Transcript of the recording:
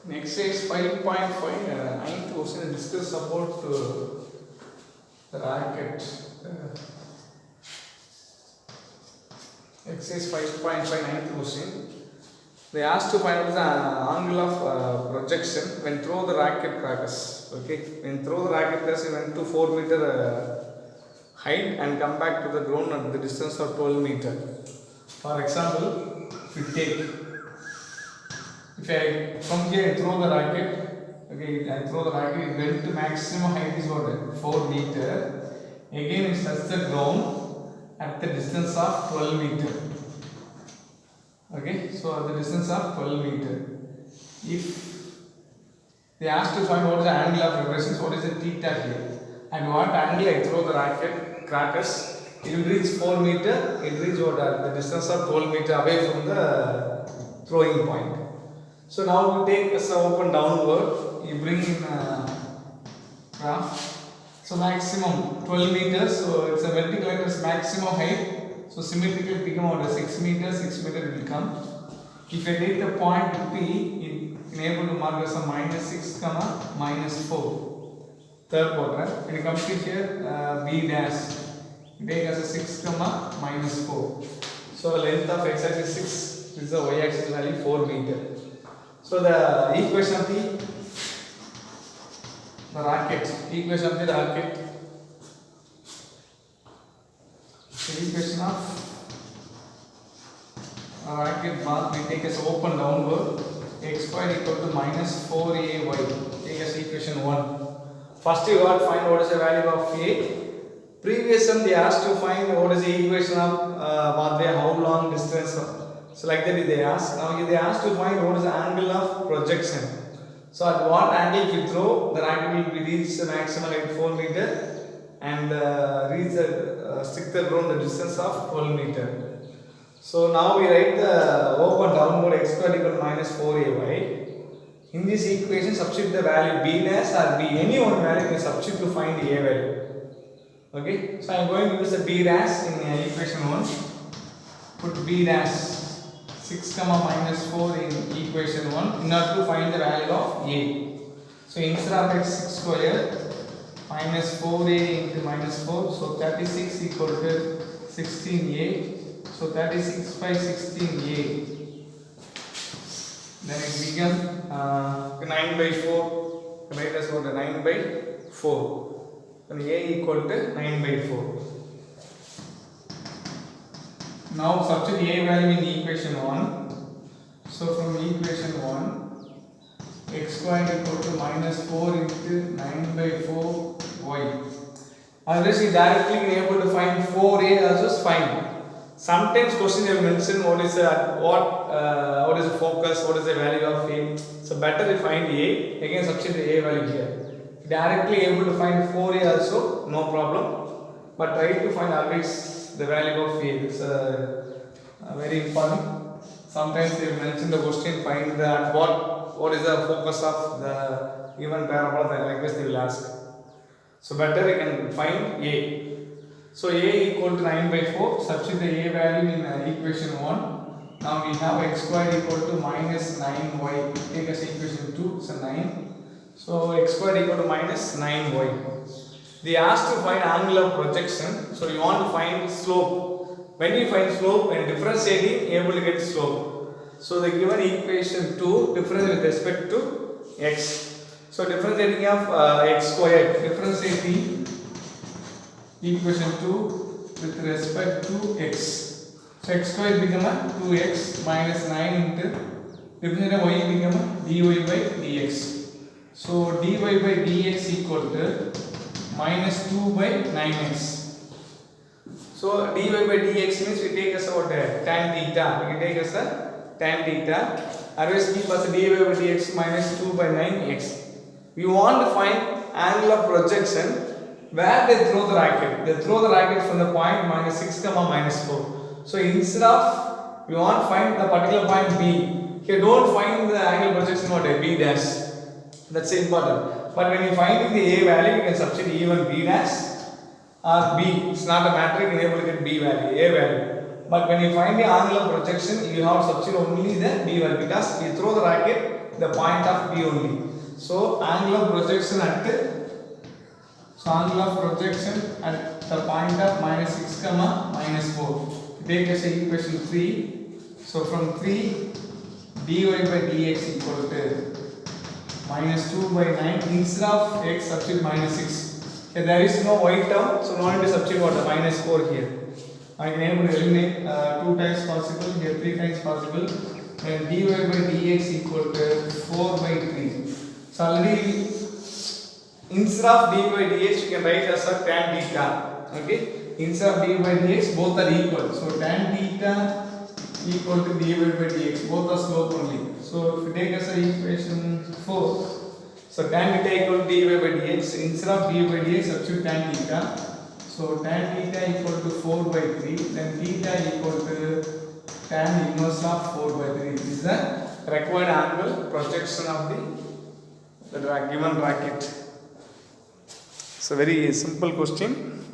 Next is 5.5. Ninth question discuss about the racket. Exercise 5.5 ninth question. They asked to find out the angle of projection when throw the racket crackers. Okay, when throw the racket crackers, you went to 4 meter height and come back to the ground at the distance of 12 meter. For example, if I from here I throw the racket, okay, I throw the racket, it went to maximum height is what? 4 meter. Again, it touches the ground at the distance of 12 meter. Okay, so at the distance of 12 meter. If they ask to find what is the angle of reversion, what is the theta here, and what angle I throw the racket crackers, it will reach 4 meter, it will reach what at the distance of 12 meter away from the throwing point. So now we take as open downward, you bring in graph. So maximum 12 meters, so it's a vertical line is maximum height. So symmetrically become out 6 meters, 6 meter will come. If I take the point P, it enable to mark as a -6, -4. Third quadrant. When you come to here, B dash, you take as a 6, -4. So length of x axis 6, this is the y axis value 4 meter. So the equation of the racket, equation of the racket, the equation of racket bar we take as open downward, x squared equal to -4ay, take as equation 1. First you got to find what is the value of a. Previous one they asked to find what is the equation of pathway, how long distance. So like that they ask. Now they ask to find what is the angle of projection. So at what angle if you throw, the racket will reach the maximum height 4 meter and reach the stick the ground the distance of 12 meter. So now we write the open downward x squared equal to -4ay. In this equation substitute the value b dash or b, any one value you substitute to find a value. Okay, so I am going to use the b dash in equation 1. Put b dash 6, -4 in equation 1 in order to find the value of a. So instead of x 6 square -4a into -4, so 36 equal to 16a. So 36 by 16a. Then it becomes 9 by 4. Write as what 9 by 4. And a equal to 9 by 4. Now substitute a value in equation 1. So from equation 1, x squared equal to -4 into 9 by 4y. Otherwise you directly be able to find 4a also is fine. Sometimes question they will mention what is the focus, what is the value of a. So better you find a, again substitute the a value here. Directly able to find 4a also, no problem. But try to find always the value of a. It's very important. Sometimes they will mention the question, find that what is the focus of the given parabola, then like this they will ask. So better you can find a. So a equal to 9 by 4, substitute the a value in equation 1. Now we have x squared equal to -9y, take as equation 2, so 9. So x squared equal to -9y. They asked to find angle of projection, so you want to find slope. When you find slope, when differentiating, able to get slope. So the given equation 2 difference with respect to x. So differentiating of x squared, differentiating equation 2 with respect to x. So x squared become a 2x minus 9 into differentiating y become a dy by dx. So dy by dx equal to -2 by 9x. So dy by dx means we take as what tan theta. We take as a tan theta. Otherwise keep as dy by dx -2 by 9x. We want to find angle of projection where they throw the racket. They throw the racket from the point -6, -4. So instead of we want to find the particular point B, here don't find the angle projection what b dash. That's important. But when you find the a value, you can substitute even b dash or b. It's not a matter, you can able to get b value, a value. But when you find the angle of projection, you have to substitute only the B value because you throw the racket the point of B only. So angle of projection at the point of minus 6 comma minus 4. Take as equation 3. So from 3 dy by dx equal to minus 2 by 9. Instead of x, substitute minus 6. Okay, there is no y term, so no need to substitute what the minus 4 here. I can able to eliminate 2 times possible, here 3 times possible. And dy by dx equal to 4 by 3. So already instead of dy by dx, you can write as a tan theta. Okay, instead of dy by dx, both are equal. So tan theta equal to dy by dx, both are slope only. So if you take as a equation 4, so tan theta equal to dy by dx, instead of dy by dx, substitute tan theta. So tan theta equal to 4 by 3, then theta equal to tan inverse of 4 by 3. This is the required angle projection of the given racket. It's a very simple question.